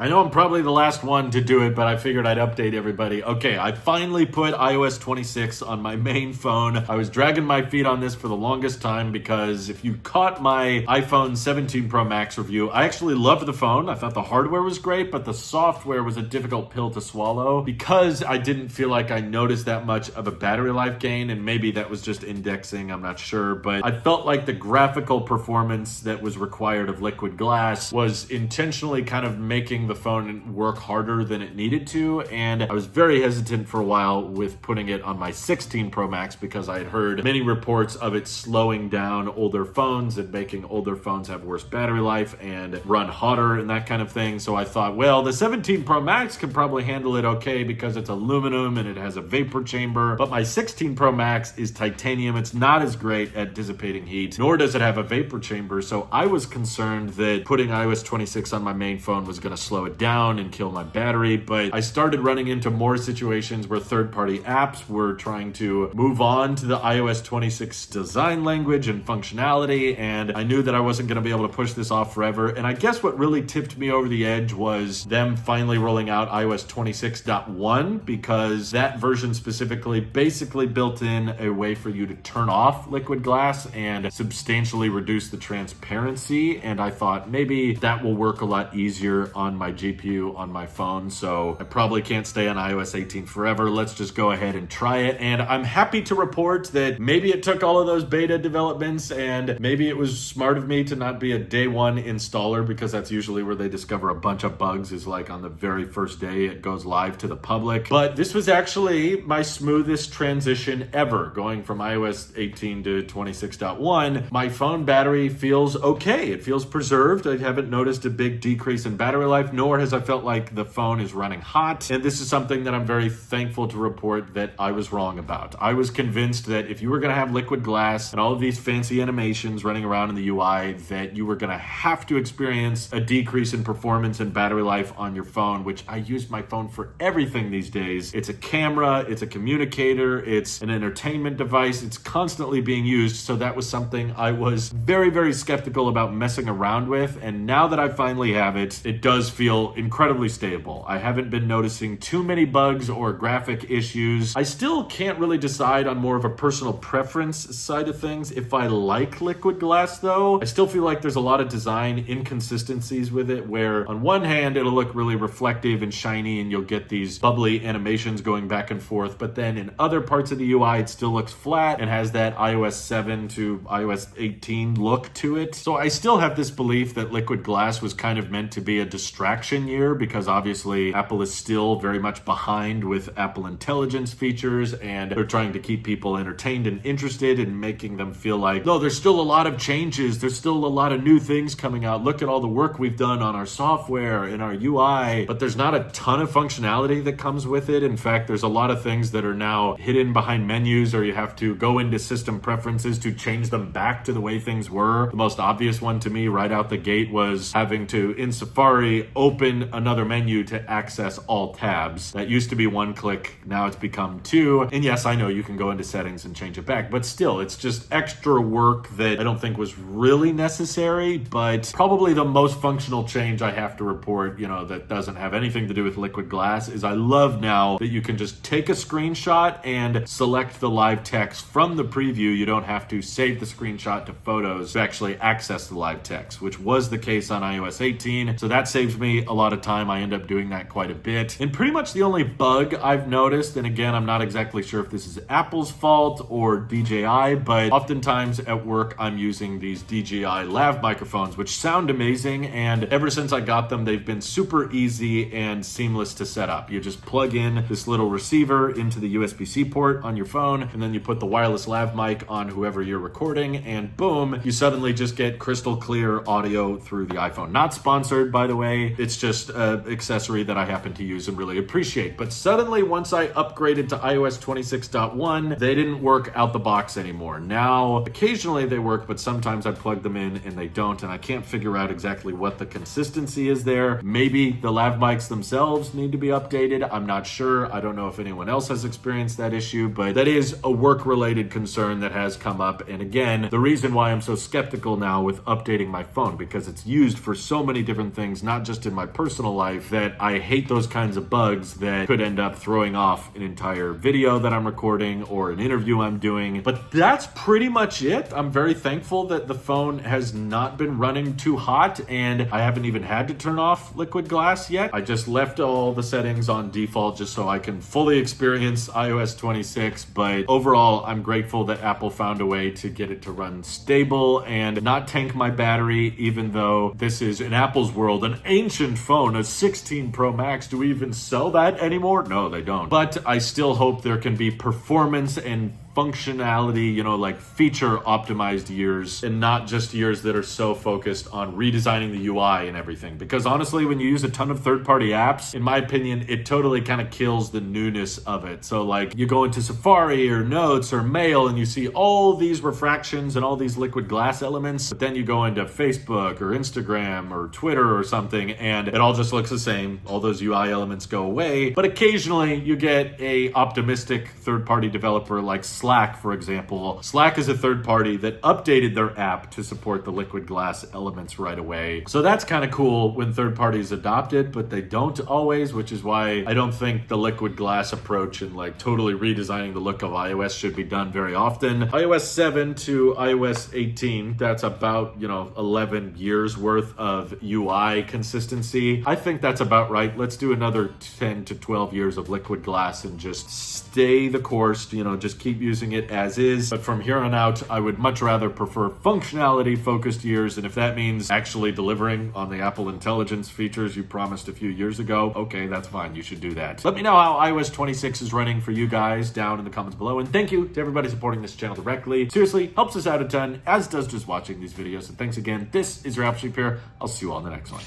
I know I'm probably the last one to do it, but I figured I'd update everybody. Okay, I finally put iOS 26 on my main phone. I was dragging my feet on this for the longest time because if you caught my iPhone 17 Pro Max review, I actually loved the phone. I thought the hardware was great, but the software was a difficult pill to swallow because I didn't feel like I noticed that much of a battery life gain, and maybe that was just indexing, I'm not sure, but I felt like the graphical performance that was required of liquid glass was intentionally kind of making the phone work harder than it needed to, and I was very hesitant for a while with putting it on my 16 Pro Max because I had heard many reports of it slowing down older phones and making older phones have worse battery life and run hotter and that kind of thing. So I thought, well, the 17 Pro Max can probably handle it okay because it's aluminum and it has a vapor chamber, but my 16 Pro Max is titanium. It's not as great at dissipating heat, nor does it have a vapor chamber, so I was concerned that putting iOS 26 on my main phone was going to slow it down and kill my battery. But I started running into more situations where third-party apps were trying to move on to the iOS 26 design language and functionality, and I knew that I wasn't going to be able to push this off forever. And I guess what really tipped me over the edge was them finally rolling out iOS 26.1, because that version specifically basically built in a way for you to turn off liquid glass and substantially reduce the transparency, and I thought maybe that will work a lot easier on my GPU on my phone. So I probably can't stay on iOS 18 forever. Let's just go ahead and try it. And I'm happy to report that maybe it took all of those beta developments, and maybe it was smart of me to not be a day one installer, because that's usually where they discover a bunch of bugs, is like on the very first day it goes live to the public. But this was actually my smoothest transition ever, going from iOS 18 to 26.1. My phone battery feels okay. It feels preserved. I haven't noticed a big decrease in battery life, nor has I felt like the phone is running hot. And this is something that I'm very thankful to report that I was wrong about. I was convinced that if you were going to have liquid glass and all of these fancy animations running around in the UI, that you were going to have to experience a decrease in performance and battery life on your phone, which I use my phone for everything these days. It's a camera, it's a communicator, it's an entertainment device. It's constantly being used. So that was something I was very, very skeptical about messing around with. And now that I finally have it, it does feel incredibly stable. I haven't been noticing too many bugs or graphic issues. I still can't really decide on more of a personal preference side of things if I like liquid glass, though. I still feel like there's a lot of design inconsistencies with it, where on one hand it'll look really reflective and shiny and you'll get these bubbly animations going back and forth, but then in other parts of the UI it still looks flat and has that iOS 7 to iOS 18 look to it. So I still have this belief that liquid glass was kind of meant to be a distraction year, because obviously Apple is still very much behind with Apple Intelligence features, and they're trying to keep people entertained and interested and making them feel like, no, there's still a lot of changes, there's still a lot of new things coming out, look at all the work we've done on our software and our UI, but there's not a ton of functionality that comes with it. In fact, there's a lot of things that are now hidden behind menus, or you have to go into system preferences to change them back to the way things were. The most obvious one to me right out the gate was having to, in Safari, open another menu to access all tabs. That used to be one click, now it's become two. And yes, I know you can go into settings and change it back, but still, it's just extra work that I don't think was really necessary. But probably the most functional change I have to report, that doesn't have anything to do with liquid glass, is I love now that you can just take a screenshot and select the live text from the preview. You don't have to save the screenshot to Photos to actually access the live text, which was the case on iOS 18. So that saves me a lot of time. I end up doing that quite a bit. And pretty much the only bug I've noticed, and again, I'm not exactly sure if this is Apple's fault or DJI, but oftentimes at work, I'm using these DJI lav microphones, which sound amazing. And ever since I got them, they've been super easy and seamless to set up. You just plug in this little receiver into the USB-C port on your phone, and then you put the wireless lav mic on whoever you're recording, and boom, you suddenly just get crystal clear audio through the iPhone. Not sponsored, by the way. It's just an accessory that I happen to use and really appreciate. But suddenly, once I upgraded to iOS 26.1, they didn't work out the box anymore. Now, occasionally they work, but sometimes I plug them in and they don't, and I can't figure out exactly what the consistency is there. Maybe the lav mics themselves need to be updated. I'm not sure. I don't know if anyone else has experienced that issue, but that is a work-related concern that has come up. And again, the reason why I'm so skeptical now with updating my phone, because it's used for so many different things, not just in my personal life that I hate those kinds of bugs that could end up throwing off an entire video that I'm recording or an interview I'm doing. But that's pretty much it. I'm very thankful that the phone has not been running too hot, and I haven't even had to turn off liquid glass yet. I just left all the settings on default just so I can fully experience iOS 26. But overall, I'm grateful that Apple found a way to get it to run stable and not tank my battery, even though this is, in Apple's world, an ancient phone, a 16 Pro Max. Do we even sell that anymore? No, they don't. But I still hope there can be performance and functionality, you know, like feature optimized years, and not just years that are so focused on redesigning the UI and everything. Because honestly, when you use a ton of third-party apps, in my opinion, it totally kind of kills the newness of it. So like you go into Safari or Notes or Mail and you see all these refractions and all these liquid glass elements, but then you go into Facebook or Instagram or Twitter or something and it all just looks the same. All those UI elements go away, but occasionally you get a optimistic third-party developer like Slack, for example. Slack is a third party that updated their app to support the liquid glass elements right away. So that's kind of cool when third parties adopt it, but they don't always, which is why I don't think the liquid glass approach and like totally redesigning the look of iOS should be done very often. iOS 7 to iOS 18, that's about, 11 years worth of UI consistency. I think that's about right. Let's do another 10 to 12 years of liquid glass and just stay the course, just keep using it as is. But from here on out, I would much rather prefer functionality focused years. And if that means actually delivering on the Apple Intelligence features you promised a few years ago, okay, that's fine. You should do that. Let me know how iOS 26 is running for you guys down in the comments below. And thank you to everybody supporting this channel directly. Seriously, helps us out a ton, as does just watching these videos. And thanks again. This is your Apple Sheep here. I'll see you all in the next one.